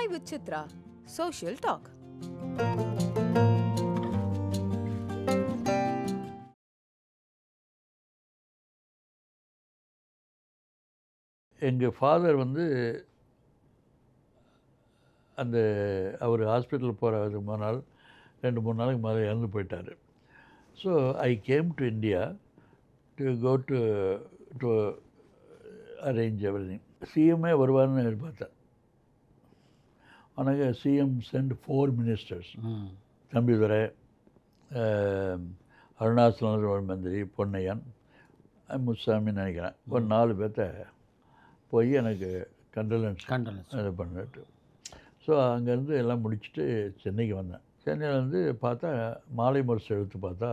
Chai with Chitra, Social Talk. எங்கள் father வந்து அந்த அவர் ஹாஸ்பிட்டல் போகிற நாள் 2-3 நாளைக்கு முதல்ல இறந்து போயிட்டார். So I came to India to go to arrange everything. சிஎம்ஏ வருவார்னு எதிர்பார்த்தேன். ஆனால் CM sent 4 ministers. Thambidurai, Arunachalam ஒரு மந்திரி, பொன்னையன், முத்துசாமின்னு நினைக்கிறேன், ஒரு 4 பேர்த்த போய் எனக்கு கண்டலன்ஸ் இது பண்ணிட்டு, ஸோ அங்கேருந்து எல்லாம் முடிச்சுட்டு சென்னைக்கு வந்தேன். சென்னையில் வந்து பார்த்தா மாலை முரசு எடுத்து பார்த்தா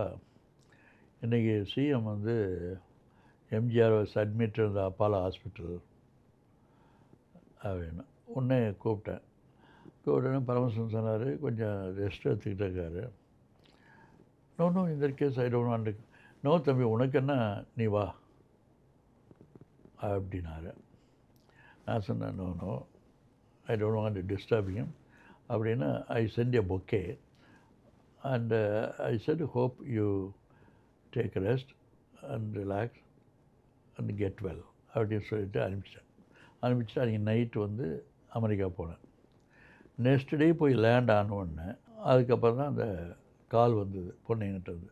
இன்றைக்கி சிஎம் வந்து எம்ஜிஆர் அட்மிட் இருந்த அப்பாலா ஹாஸ்பிட்டல் அப்படின்னு உடனே கூப்பிட்டேன். கூப்பிட்டோன்னே பரமசிவன் சொன்னார், கொஞ்சம் ரெஸ்ட் எடுத்துக்கிட்டு இருக்காரு. நோ இந்த case I don't want. No தம்பி, உனக்கு என்ன, நீ வா அப்படின்னாரு. நான் சொன்னேன், no I don't want to disturb him அப்படின்னு. I sent a bouquet and I said hope you take rest and relax and get well அப்படின்னு சொல்லிட்டு அனுப்பிச்சிட்டு அன்றைக்கி நைட்டு வந்து அமெரிக்கா போனேன். நெக்ஸ்ட் டே போய் லேண்ட் ஆனோடனே அதுக்கப்புறம் தான் அந்த கால் வந்தது பொன்னையன்கிட்ட வந்து.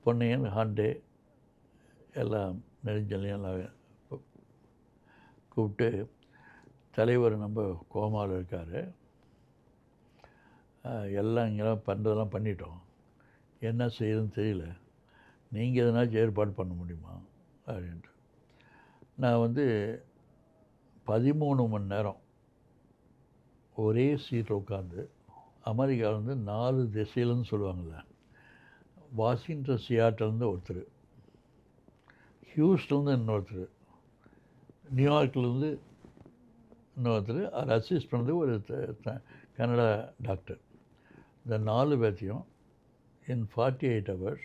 பொன்னையன் ஹாண்டே எல்லாம் நெடுஞ்சலையும் எல்லாம் கூப்பிட்டு, தலைவர் நம்ம கோமாவில் இருக்கார், எல்லாம் இங்கெல்லாம் பண்ணுறதெல்லாம் பண்ணிட்டோம், என்ன செய்யுதுன்னு தெரியல, நீங்கள் எதனாச்சும் ஏற்பாடு பண்ண முடியுமா அப்படின்ட்டு. நான் வந்து 13 மணி நேரம் ஒரே சீட்டில் உட்காந்து, அமெரிக்காவில் வந்து 4 திசையிலன்னு சொல்லுவாங்கள்ல, வாஷிங்டன் சியாட்டிலேருந்து ஒருத்தர், ஹியூஸ்டன்லேருந்து இன்னொருத்தர், நியூயார்க்லேருந்து இன்னொருத்தர், அவர் அசிஸ்ட் பண்ணது ஒரு கனடா டாக்டர். இந்த 4 பேர்த்தையும் in 48 hours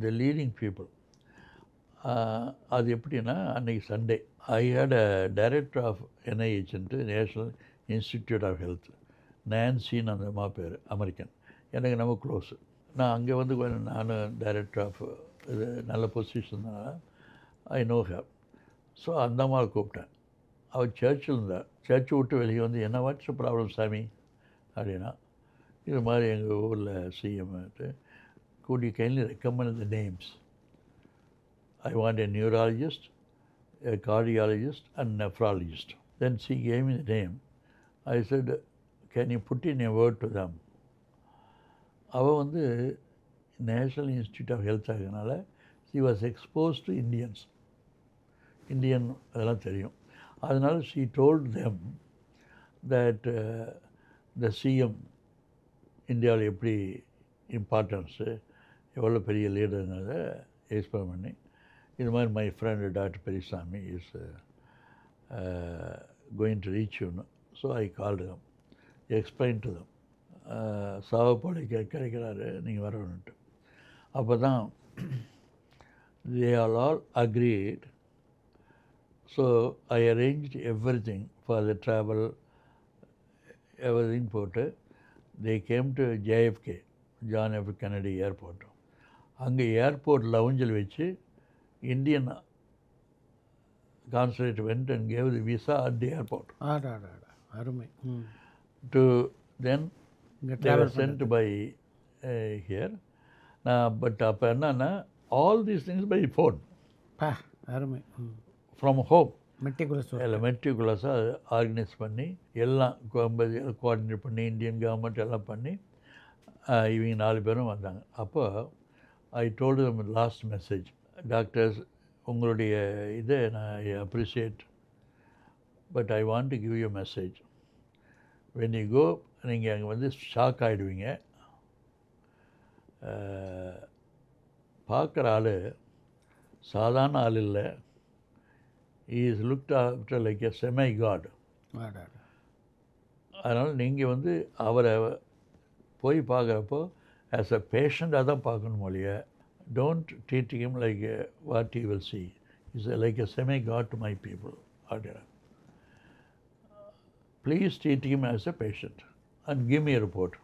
the leading people. அது எப்படின்னா, அன்றைக்கி Sunday I had a director of என்ஐஹெச்ன்ட்டு நேஷ்னல் இன்ஸ்டிடியூட் ஆஃப் ஹெல்த், நான்சின்னு அந்த அம்மா பேர், அமெரிக்கன், எனக்கு நம்ம க்ளோஸு. நான் அங்கே வந்து நான் டைரக்டர் ஆஃப் இது நல்ல பொசிஷன் தான், ஐ நோ ஹேவ். ஸோ அந்த அம்மாவை கூப்பிட்டேன். அவர் சர்ச்சில் இருந்தார். சர்ச்சை விட்டு வெளியே வந்து, என்ன வாட்ஸ் ப்ராப்ளம் சாமி அப்படின்னா, இது மாதிரி எங்கள் ஊரில் சிஎம்ட்டு, could you kindly recommend the names? I want a neurologist, a cardiologist and nephrologist. Then she gave me the name. I said, can you put in a word to them? அவள் வந்து national institute of health ஆகிறதுனால she was exposed to Indians. Indian அதெல்லாம் தெரியும். அதனால் she told them that the CM இந்தியாவில் எப்படி importance, எவ்வளோ பெரிய லீடருங்கிறத எக்ஸ்பிளைன் பண்ணி, இது மாதிரி my friend doctor Periyasamy is going to reach யூன்னு. So I called them, explain to them, சாவப்பாடி கிடைக்கிறாரு, நீங்கள் வரணுன்ட்டு. அப்போ தான் they all agreed. So I arranged everything for the travel, everything போட்டு they came to JFK, John F. Kennedy Airport. அங்கே airport லவுஞ்சில் வச்சு Indian consulate went and gave the visa at the airport. அருமை. To then they were sent by here. But அப்போ என்னன்னா, all these things by phone, அருமை, from home. மெட்டிகுலஸாக organise பண்ணி எல்லாம் கோஆர்டினேட் பண்ணி இந்தியன் கவர்மெண்ட் எல்லாம் பண்ணி இவங்க 4 பேரும் வந்தாங்க. அப்போ I told them last message, doctors உங்களுடைய இதை நான் I appreciate, but I want to give you message. When you go, நீங்கள் அங்கே வந்து ஷாக் ஆகிடுவீங்க. பார்க்குற ஆள் சாதாரண ஆள் இல்லை, he is looked after like a semi-god. அதனால் நீங்கள் வந்து அவரை போய் பார்க்குறப்போ ஆஸ் அ பேஷண்ட்டாக தான் பார்க்கணும் இல்லையா, don't treat him like what he will see. He's like a semi-god to my people. அப்படின்னா please treat him as a patient and give me report.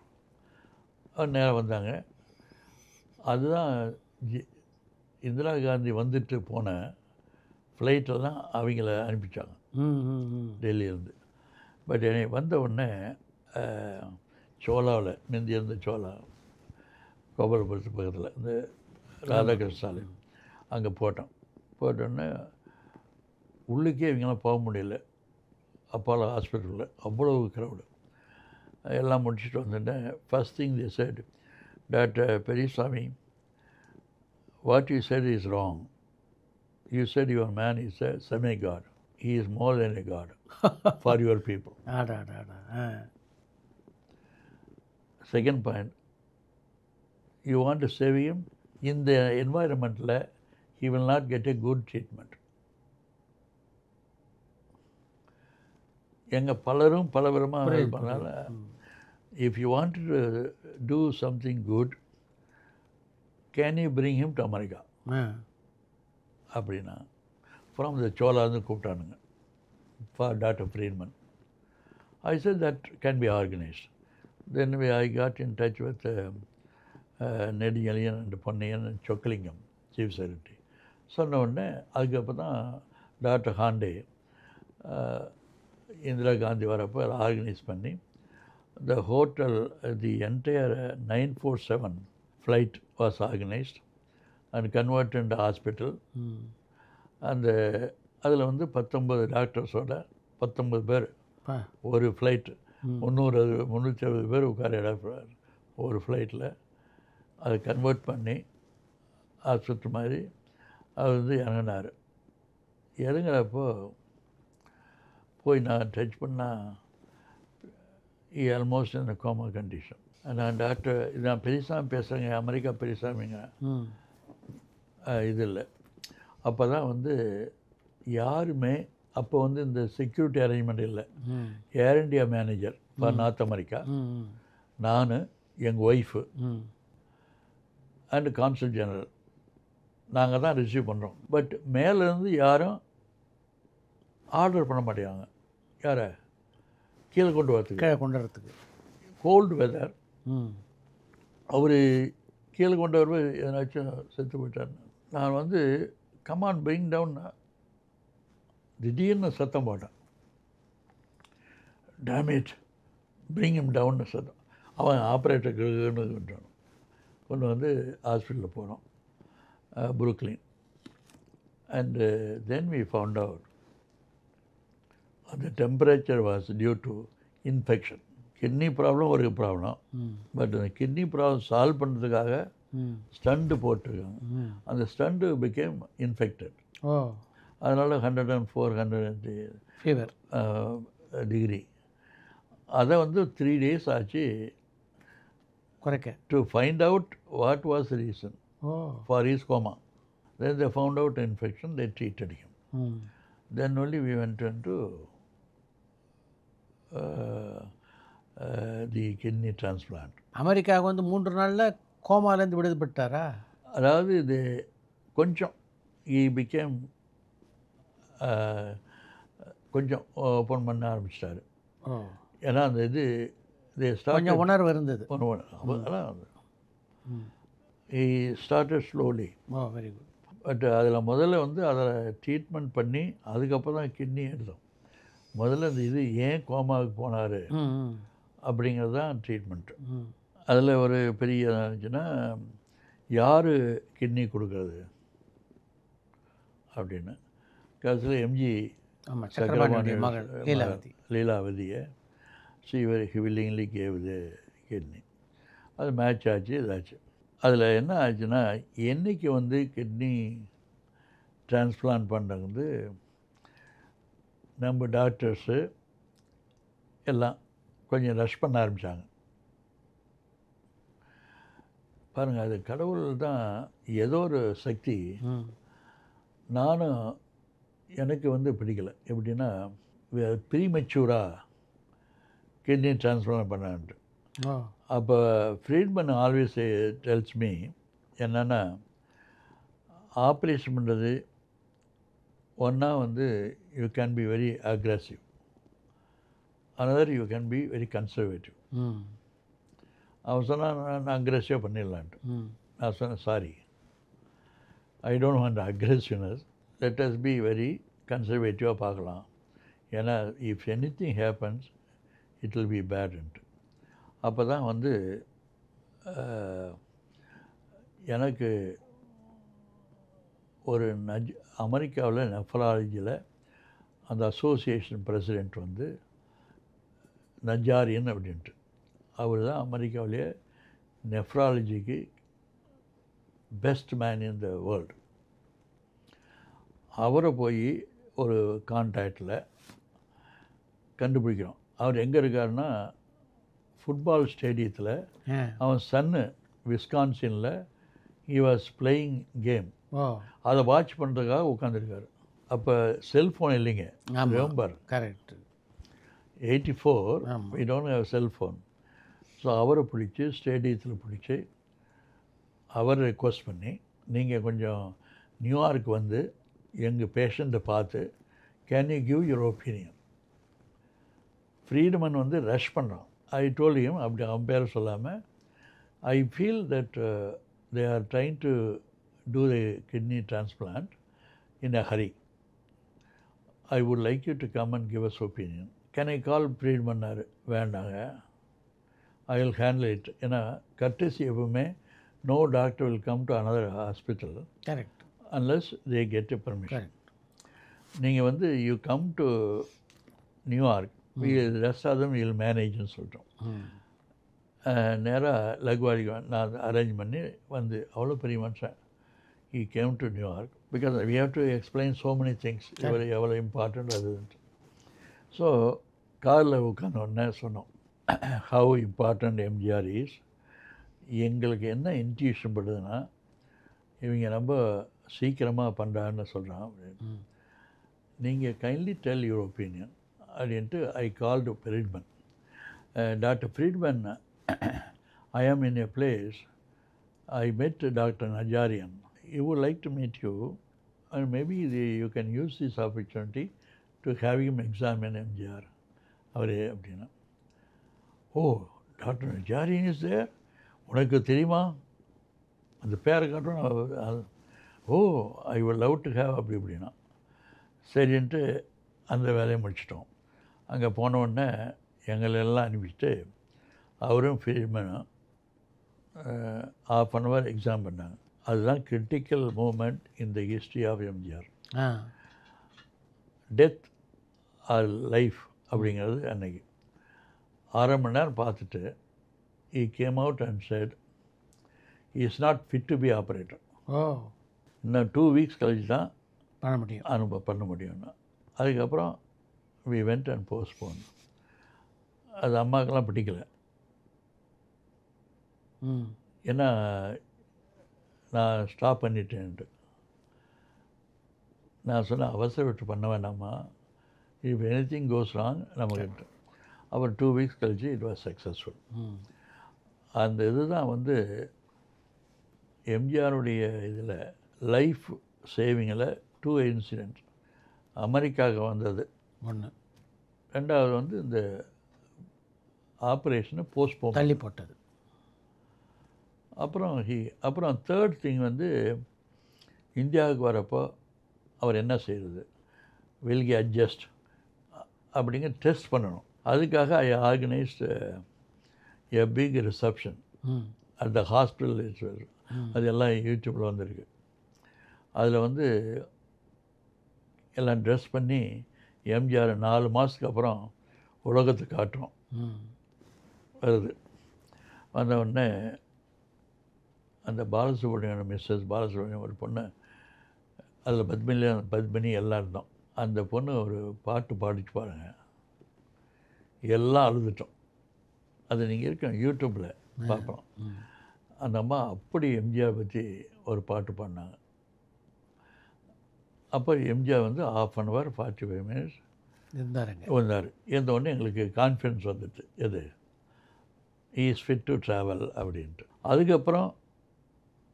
நேரம் வந்தாங்க. அதுதான் இந்திரா காந்தி வந்துட்டு போன ஃப்ளைட்டில் தான் அவங்கள அனுப்பிச்சாங்க டெல்லியிலேருந்து. பட் வந்த உடனே சோலாவில் முந்தி இருந்த சோலா கோபாலபுரத்து பக்கத்தில் இந்த ராதாகிருஷ்ண சாலை அங்கே போட்டோன்னே உள்ளுக்கே இவங்களாம் போக முடியல. அப்போலோ ஹாஸ்பிட்டலில் அவ்வளோ க்ரௌடு. எல்லாம் முடிச்சுட்டு வந்துட்டேன். First thing the said, doctor Periyasamy, what you said is wrong. You said your man is a semi god. He is more than a god for your people. Second point, you want to save him, in the environment, he will not get a good treatment. எங்கள் பலரும் பலவிதமாக பண்ணால, if you want to do something good, can you bring him to America? அப்படின்னா from the சோலாந்து கூப்பிட்டானுங்க for doctor Friedman. I said that can be organised. Then I got in touch with Nedunchezhiyan and Ponnaiyan and Chokkalingam chief secretary. சொன்ன உடனே அதுக்கப்புறம் தான் doctor André Indira Gandhi வரப்போ அதை organise பண்ணி the hotel, the entire 947 flight was organised and convert into hospital. அந்த அதில் 19 டாக்டர்ஸோட 19 பேர் ஒரு ஃப்ளைட்டு, 360 பேர் உட்கார இடம் ஒரு ஃப்ளைட்டில் அதை கன்வெர்ட் பண்ணி ஆஸ்பத்திரி மாதிரி அவர் இறங்கினார். இறங்குறப்போ போய் நான் டச் பண்ணால் ஆல்மோஸ்ட் இந்த கோமா கண்டிஷன். நான் டாக்டர், நான் பெரியசாமி பேசுகிறேங்க, அமெரிக்கா பெரியசாமிங்க இது இல்லை. அப்போ தான் யாருமே அப்போ இந்த செக்யூரிட்டி அரேஞ்ச்மெண்ட் இல்லை. Air India manager for North America, நான், எங்கள் ஒய்ஃபு அண்டு கான்சல் ஜெனரல், நாங்கள் தான் ரிசீவ் பண்ணுறோம். பட் மேலேருந்து யாரும் ஆர்டர் பண்ண மாட்டேங்காங்க. யாரை கீழே கொண்டு வரதுக்கு கோல்டு வெதர். அவர் கீழே கொண்டு வரும்போது எதனாச்சும் செத்து போயிட்டார். நான் கமான் பிரிங் டவுன், திடீர்னு சத்தம் போட்டேன், டேமேஜ் பிரிங் ஹிம் டவுன்னு சத்தம். அவன் ஆப்ரேட்டர் கொண்டு ஹாஸ்பிட்டலில் போனோம், Brooklyn. And then we found out அந்த temperature was due to infection. Kidney problem ஒரு ப்ராப்ளம், பட் அந்த கிட்னி ப்ராப்ளம் சால்வ் பண்ணுறதுக்காக ஸ்டண்ட்டு போட்டிருக்காங்க. அந்த ஸ்டண்ட்டு பிகேம் இன்ஃபெக்டட். அதனால் 104, 103 ஃபீவர் டிகிரி. அதை 3 days ஆச்சு குறைக்க, to find out what was the reason for his coma. Then they found out infection, they treated him. Then only we went to the kidney transplant. அமெரிக்காவுக்கு 3 நாளில் கோமாலேருந்து விடுபட்டாரா? அதாவது இது கொஞ்சம் became கொஞ்சம் ஓப்பன் பண்ண ஆரம்பிச்சிட்டாரு. ஏன்னா அந்த இது கொஞ்சம் உணர்வு இருந்தது. Started slowly. Very good. But அதில் முதல்ல அதில் ட்ரீட்மெண்ட் பண்ணி அதுக்கப்புறம் தான் கிட்னி எடுத்தோம். முதல்ல இந்த இது ஏன் கோமாவுக்கு போனார் அப்படிங்கிறது தான் ட்ரீட்மெண்ட்டு. அதில் ஒரு பெரிய இருந்துச்சுன்னா, யார் கிட்னி கொடுக்குறது அப்படின்னு. கடைசியில் எம்ஜி சக்கரபாணி லீலாவதியை she very willingly gave the kidney. அது மேட்ச் ஆச்சு, இதாச்சு. அதில் என்ன ஆச்சுன்னா, என்றைக்கு கிட்னி டிரான்ஸ்பிளான்ட் பண்ணுறது நம்ம டாக்டர்ஸு எல்லாம் கொஞ்சம் ரஷ் பண்ண ஆரம்பித்தாங்க. பாருங்கள், அது கடவுள் தான், ஏதோ ஒரு சக்தி. நானும் எனக்கு பிடிக்கலை. எப்படின்னா, ப்ரீமெச்சூராக கிட்னி டிரான்ஸ்பிளான்ட் பண்ணான்ட்டு. அப்போ ஃப்ரீட்மன் ஆல்வேஸ் டெல்ஸ் மீ என்னென்னா, ஆப்ரேஷன் பண்ணுறது ஒன்றா you can be very aggressive. another you can be very conservative. ம் அவன் சொன்னான் நான் அக்ரெசிவாக பண்ணிடலான்ட்டு. ம் நான் சொன்னேன் sorry, I don't want aggressiveness, let us be very கன்சர்வேட்டிவாக பார்க்கலாம். ஏன்னா if anything happens it will be பேடுன்ட்டு. அப்போ தான் வந்து எனக்கு ஒரு அமெரிக்காவில் நெஃப்ராலஜியில் அந்த அசோசியேஷன் பிரசிடெண்ட் வந்து நஜாரியன் அப்படின்ட்டு, அவர் தான் அமெரிக்காவிலேயே நெஃப்ராலஜிக்கு best man in the world. அவரை போய் ஒரு கான்டாக்டில் கண்டுபிடிக்கிறோம். அவர் எங்கே இருக்காருன்னா ஃபுட்பால் ஸ்டேடியத்தில் அவன் சன்னு விஸ்கான்சினில் ஹி வாஸ் பிளேயிங் கேம், அதை வாட்ச் பண்ணுறதுக்காக உட்காந்துருக்காரு. அப்போ செல்ஃபோன் இல்லைங்க, remember correct 84 we don't have cellphone. So அவரை பிடிச்சி ஸ்டேடியத்தில் பிடிச்சி அவர் ரெக்வஸ்ட் பண்ணி நீங்கள் கொஞ்சம் நியூயார்க் வந்து எங்கள் பேஷண்ட்டை பார்த்து can you give your opinion. Friedman வந்து ரஷ் பண்ணுறான். ஐ டோல்ட் ஹிம், அப்படி அவன் பேரை சொல்லாமல், I feel that they are trying to two the kidney transplant in a Hari. I would like you to come and give us opinion. Can I கால் ஃப்ரீட்மன்னாரு? வேண்டாங்க, I will handle it. ஏன்னா courtesy எப்பவுமே no doctor will come to another hospital correct unless they get a permission. Correct. நீங்கள் வந்து you come to New York, rest of them will மேனேஜ்னு சொல்லிட்டோம். நேராக லக்வாடிக்கு நான் arrange பண்ணி வந்து, அவ்வளோ பெரிய மனுஷன். he came to New York because we have to explain so many things, எவ்வளோ இம்பார்ட்டண்ட் அதுன்ட்டு. ஸோ காரில் உட்காந்து உடனே சொன்னோம் ஹவு இம்பார்ட்டண்ட் எம்ஜிஆர் இஸ். எங்களுக்கு என்ன இன்ட்யூஷன் படுதுன்னா, இவங்க ரொம்ப சீக்கிரமாக பண்ணுறான்னு சொல்கிறான் அப்படின்னு. நீங்கள் கைண்ட்லி டெல் யுவர் ஒப்பீனியன் அப்படின்ட்டு I called Friedman. Doctor Friedman, I am in a place, I met doctor Najarian, he would like to meet you and maybe you can use this opportunity to have him examine MGR. அவரே அப்படின்னா, ஓ doctor நஜாரியன் is there, உனக்கு தெரியுமா அந்த பேரை காட்டும், oh I would love to have அப்படி அப்படின்னா. சரின்ட்டு அந்த வேலையை முடிச்சிட்டோம். அங்கே போனவுடனே எங்களெல்லாம் அனுப்பிச்சிட்டு அவரும் ஃப்ரீட்மனும் ½ hour எக்ஸாம் பண்ணாங்க. அதுதான் critical moment in the history of MGR. Death or life அப்படிங்கிறது அன்னைக்கு 6 மணி நேரம் பார்த்துட்டு he came out and said he is not fit to be operated. இன்னும் 2 weeks கழிச்சு தான் பண்ண முடியும்னா. அதுக்கப்புறம் we went and postponed. அது அம்மாக்கெல்லாம் பிடிக்கல. ஏன்னா நான் ஸ்டாப் பண்ணிட்டேன்ட்டு. நான் சொன்னேன் அவசரப்பட்டு பண்ண வேண்டாமா, if any thing cos wrong நமக்கு. அப்புறம் 2 weeks கழிச்சு இட் வாஸ் சக்ஸஸ்ஃபுல். அந்த இதுதான் வந்து எம்ஜிஆருடைய இதில் லைஃப் சேவிங்கில் 2 இன்சிடென்ட். அமெரிக்காவுக்கு வந்தது ஒன்று, ரெண்டாவது வந்து இந்த ஆப்ரேஷனை போஸ்ட்போன் தள்ளி போட்டது. அப்புறம் தேர்ட் திங் வந்து இந்தியாவுக்கு வரப்போ அவர் என்ன செய்கிறது, வில் கி அட்ஜஸ்ட் அப்படிங்கிற டெஸ்ட் பண்ணணும். அதுக்காக I organised a big reception at the hospital. அது எல்லாம் யூடியூப்பில் வந்திருக்கு. அதில் வந்து எல்லாம் ட்ரெஸ் பண்ணி எம்ஜிஆர் 4 மாதத்துக்கு அப்புறம் உலகத்துக்கு காட்டுறோம். வருது. வந்த உடனே அந்த பாலசுப்ரமணியம், மிஸ்ஸஸ் பாலசுப்ரமணியம் ஒரு பொண்ணு, அதில் பத்மினி எல்லாம் இருந்தோம். அந்த பொண்ணு ஒரு பாட்டு பாடிச்சு பாருங்க, எல்லாம் அழுதுட்டோம். அது நீங்கள் இருக்க யூடியூப்பில் பார்க்கலாம். அந்த அம்மா அப்படி எம்ஜிஆர் பற்றி ஒரு பாட்டு பாடினாங்க. அப்போ எம்ஜிஆர் வந்து ½ hour 45 minutes வந்தார். இருந்த உடனே எங்களுக்கு கான்ஃபிடன்ஸ் வந்துட்டு, எது இஸ் ஃபிட் டு ட்ராவல் அப்படின்ட்டு. அதுக்கப்புறம்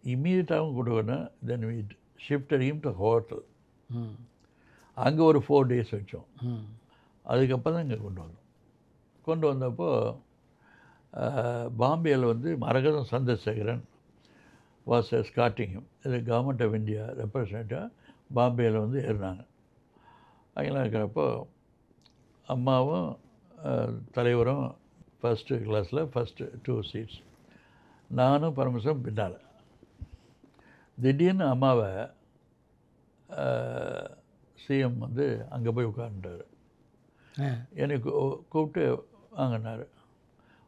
இம்மீடியட்டாகவும் கொடுக்கணும். Then we shifted him to hotel. அங்கே ஒரு 4 days வச்சோம். அதுக்கப்புறம் தான் இங்கே கொண்டு வந்தோம். கொண்டு வந்தப்போ பாம்பேயில் வந்து மரகதம் சந்திரசேகரன் வாஸ் ஸ்காட்டிங்கும் இது கவர்மெண்ட் ஆஃப் இந்தியா ரெப்ரசன்டேட்டிவாக பாம்பேயில் வந்து ஏறினாங்க. அங்கெல்லாம் இருக்கிறப்போ அம்மாவும் தலைவரும் ஃபஸ்ட்டு கிளாஸில் ஃபஸ்ட்டு 2 சீட்ஸ், நானும் பரமசிவம் பின்னால். திடீர்னு அம்மாவை சிஎம் வந்து அங்கே போய் உட்காந்துட்டார். என்னை கூப்பிட்டு வாங்கினார்.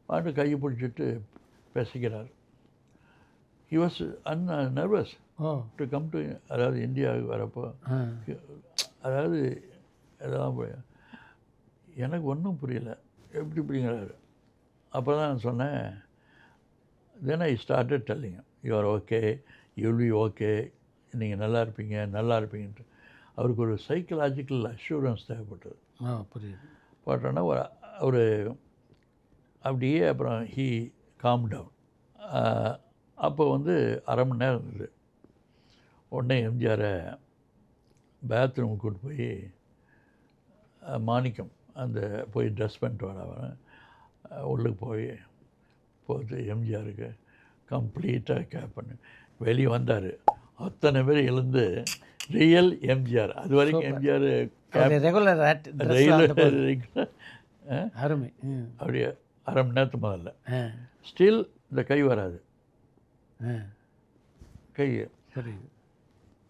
வாங்கிட்டு கையை பிடிச்சிட்டு பேசிக்கிறார். He was nervous to come to, அதாவது இந்தியாவுக்கு வரப்போ, அதாவது எல்லாம் எனக்கு ஒன்றும் புரியல, எப்படி இப்படிங்கிறாரு. அப்போ தான் நான் சொன்னேன், then I started telling you are okay, you will be okay, நீங்கள் நல்லா இருப்பீங்கன்ட்டு. அவருக்கு ஒரு சைக்கலாஜிக்கல் அஷூரன்ஸ் தேவைப்பட்டது. புரியுது. பார்த்தோன்னா ஒரு அப்படியே அப்புறம் ஹீ காம் டவுன். அப்போ வந்து அரை மணி நேரம் இருந்தது. உடனே எம்ஜிஆரை பேத்ரூம் கூட்டு போய் மாணிக்கம் அந்த போய் ட்ரெஸ் பண்ணிட்டு வரவன் உள்ளுக்கு போட்டு எம்ஜிஆருக்கு கம்ப்ளீட்டாக கேப் பண்ணி வெளியே வந்தார். அத்தனை பேர் எழுந்து ரியல் எம்ஜிஆர். அது வரைக்கும் எம்ஜிஆர் ரெகுலர் அருமை. அப்படியே அரை மணி நேரத்துக்கு முதல்ல ஸ்டில் இந்த கை வராது. கை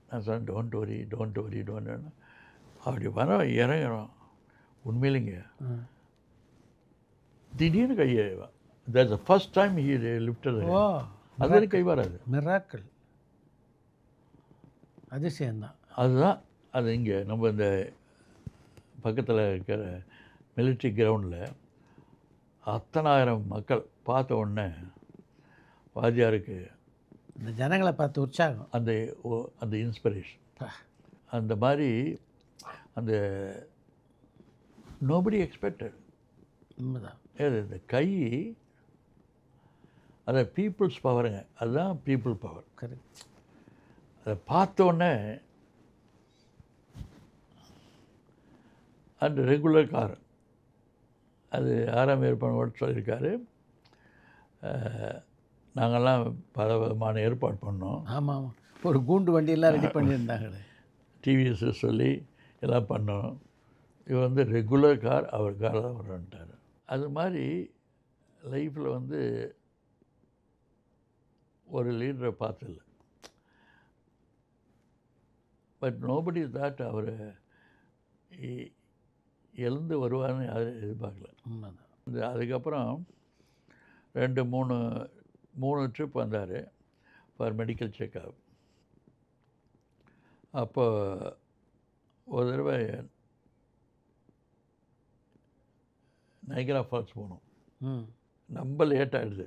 நான் சொன்னேன், டோன்ட் வரி அப்படி வர இறங்குறோம். உண்மையிலேங்க திடீர்னு கையை, that's the first time he lifted. அது வரைக்கும் கை வராது. மிராக்கிள், அதிசயம்தான். அதுதான் அது. இங்கே நம்ம இந்த பக்கத்தில் இருக்கிற மிலிட்ரி கிரவுண்டில் அத்தனாயிரம் மக்கள் பார்த்த உடனே வாத்தியாருக்கு இந்த ஜனங்களை பார்த்து உற்சாகம், அந்த இன்ஸ்பிரேஷன், அந்த மாதிரி அந்த நோபடி எக்ஸ்பெக்டட். உண்மைதான். ஏது இந்த கை, அதை பீப்புள்ஸ் பவருங்க, அதுதான் பீப்புள் பவர். கரெக்ட். அதை பார்த்தோன்னே அந்த ரெகுலர் கார், அது 6ஆம் ஏற்பாடு சொல்லியிருக்காரு. நாங்கள்லாம் பல விதமான ஏற்பாடு பண்ணோம். ஆமாம், ஒரு கூண்டு வண்டியெல்லாம் ரெடி பண்ணியிருந்தாங்களே, டிவிஎஸ் சொல்லி எல்லாம் பண்ணோம். இவர் வந்து ரெகுலர் கார், அவர் கார் தான் வரன்ட்டார். அது மாதிரி லைஃப்பில் வந்து ஒரு லீடரை பார்த்ததில்ல. பட் நோபடி தாட் அவர் எழுந்து வருவார்னு யாரும் எதிர்பார்க்கல. இந்த அதுக்கப்புறம் 2-3 ட்ரிப் வந்தார் ஃபார் மெடிக்கல் செக்கப். அப்போ ஒரு தடவை நைகரா ஃபால்ஸ் போனோம். ரொம்ப லேட் ஆகிடுது.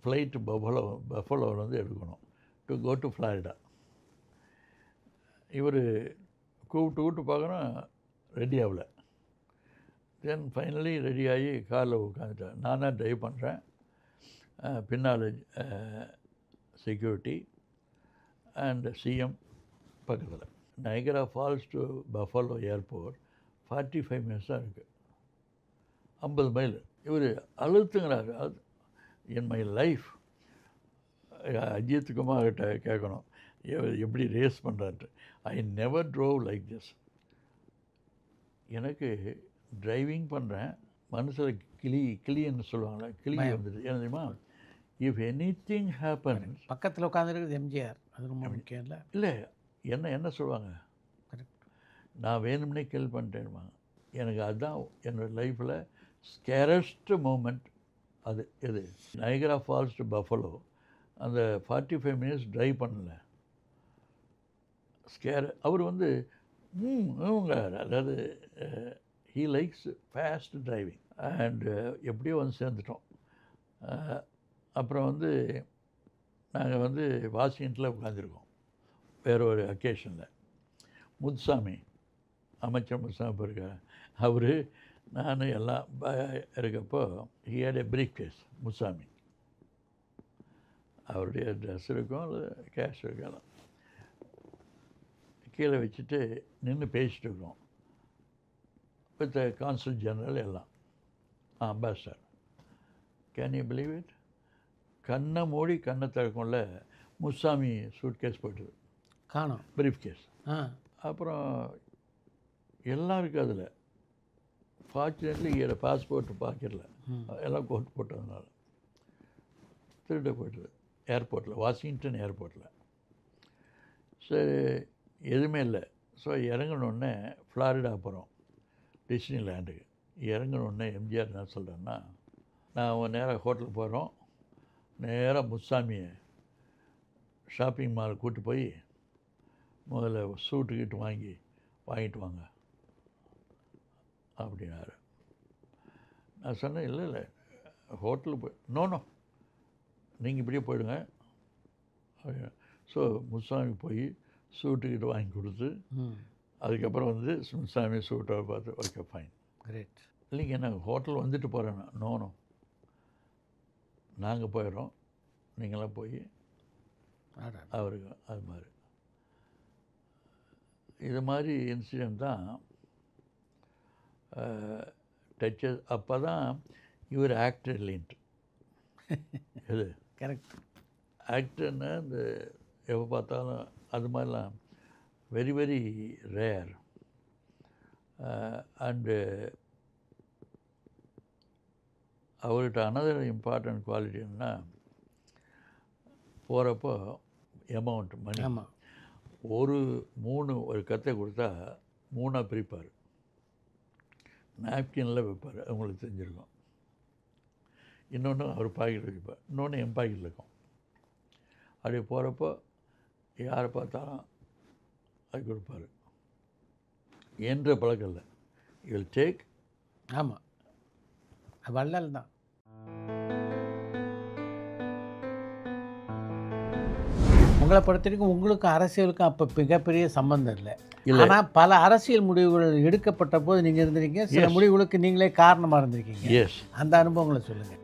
ஃப்ளைட்டு பஃபலோவிலேருந்து எடுக்கணும் டு கோ டு ஃப்ளாரிடா. இவர் கூப்பிட்டு பார்க்குறோம், ரெடி ஆகலை. தென் ஃபைனலி ரெடி ஆகி காரில் உட்காந்துட்டேன். நான் தான் ட்ரைவ் பண்ணுறேன். பின்னால் செக்யூரிட்டி அண்ட் சிஎம் பக்கத்தில். Niagara Falls to Buffalo airport 45 minutes தான் இருக்குது, 50 மைல். இவர் அழுத்துங்கிறாரு. In my life Ajith Kumar கிட்ட கேட்கணும் எப்படி ரேஸ் பண்ணுறான்ட்டு. I never drove like this. எனக்கு டிரைவிங் பண்ணுறேன், மனசில் கிளின்னு சொல்லுவாங்களே, கிளி வந்துடுது. என்ன தெரியுமா, இஃப் எனி திங் ஹேப்பன், பக்கத்தில் உட்காந்துருக்குது எம்ஜிஆர், அது ரொம்ப முக்கியம் இல்லை. இல்லை என்ன சொல்லுவாங்க, நான் வேணும்னே கேள்வி பண்ணிட்டேன்வாங்க. எனக்கு அதுதான் என்னோடய லைஃப்பில் ஸ்கேரஸ்ட் மூமெண்ட். அது எது, நைகரா ஃபால்ஸ் டு பஃபலோ. அந்த 45 மினிட்ஸ் ட்ரைவ் பண்ணல, அவர் வந்து அதாவது he likes fast driving. And எப்படியோ வந்து சேர்ந்துட்டோம். அப்புறம் வந்து நாங்கள் வந்து வாஷிங்டனில் உட்காந்துருக்கோம் வேறு ஒரு அக்கேஷனில். முத்துசாமி, அமைச்சர் முத்துசாமி இருக்கார், அவர் நான் எல்லாம் இருக்கப்போ he had a briefcase. Muthusamy அவருடைய ட்ரெஸ் இருக்கும், அது கேஷ் இருக்கலாம், கீழே வச்சுட்டு நின்று பேசிட்டு இருக்கோம் வித் கான்சுல் ஜெனரல் எல்லாம். Ambassador. Can you believe it? கண்ணை மூடி கண்ணை திறக்கும்ல முசாமி சூட்கேஸ் போய்ட்டுது, காணோம். Briefcase. அப்புறம் எல்லாம் இருக்குது அதில். ஃபார்ச்சுனேட்லி பாஸ்போர்ட் பாக்கெட்டில் எல்லாம் கோட் போட்டதுனால திருட போய்ட்டுது ஏர்போர்ட்டில், வாஷிங்டன் ஏர்போர்ட்டில். சரி, எதுவுமே இல்லை. ஸோ இறங்கினோடனே ஃப்ளாரிடா போகிறோம் டிஸ்னி லேண்டுக்கு. இறங்கினோடனே எம்ஜிஆர் என்ன சொல்கிறேன்னா, நான் நேராக ஹோட்டலுக்கு போகிறோம், நேராக முசாமியை ஷாப்பிங் மால் கூட்டி போய் முதல்ல சூட்டுக்கிட்டு வாங்கிட்டு வாங்க அப்படின்னாரு. நான் சொன்னேன், இல்லை ஹோட்டலுக்கு போய் நோ நீங்கள் இப்படியே போயிடுங்க. ஸோ முசாமி போய் சூட்டுக்கிட்டு வாங்கி கொடுத்து அதுக்கப்புறம் முசாமி சூட்டை பார்த்து ஓகே ஃபைன் கிரேட். இல்லைங்க நான் ஹோட்டல் வந்துட்டு போகிறேன்னா நோ நாங்கள் போயிடுறோம், நீங்களாம் போய் அவருக்கு. அது மாதிரி இது மாதிரி இன்சிடெண்ட் தான் டச்சஸ். அப்போ தான் இவர் ஆக்டர் இல்லைன்ட்டு. இது கரெக்ட். ஆக்டர்னா இந்த எப்போ பார்த்தாலும் அது மாதிரிலாம் வெரி வெரி ரேர். அண்டு அவர்கிட்ட அனதர் இம்பார்ட்டன்ட் குவாலிட்டி என்னன்னா, போகிறப்போ அமௌண்ட் மணி ஒரு கத்தை கொடுத்தா 3 பிரிப்பார். நாப்கினில் வைப்பார், அவங்களுக்கு தெரிஞ்சிருக்கும். இன்னொன்று அவர் பாக்கெட் வைப்பார், இன்னொன்று என் பாக்கெட்டில் இருக்கும். அப்படி போகிறப்போ யாரை பார்த்தாலும் அது கொடுப்பார். என்ற பழக்கம் இல்லை, யூ வில் டேக். ஆமாம், வள்ளல் தான். உங்களை பொறுத்த வரைக்கும் உங்களுக்கு அரசியலுக்கும் அப்போ மிகப்பெரிய சம்பந்தம் இல்லை. ஆனால் பல அரசியல் முடிவுகள் எடுக்கப்பட்ட போது நீங்கள் இருந்திருக்கீங்க, சில முடிவுகளுக்கு நீங்களே காரணமாக இருந்திருக்கீங்க. எஸ், அந்த அனுபவங்களை சொல்லுங்கள்.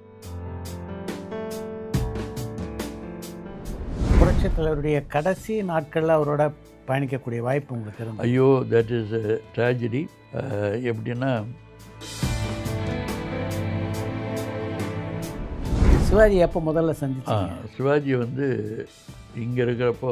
புரட்சித் தலைவருடைய கடைசி நாட்களில் அவரோட பயணிக்கக்கூடிய வாய்ப்பு உங்களுக்கு இருந்தது? ஐயோ, தட் இஸ் ட்ராஜடி. எப்படின்னா, சிவாஜி எப்போ முதல்ல சந்திச்சாங்க? சிவாஜி இங்கே இருக்கிறப்போ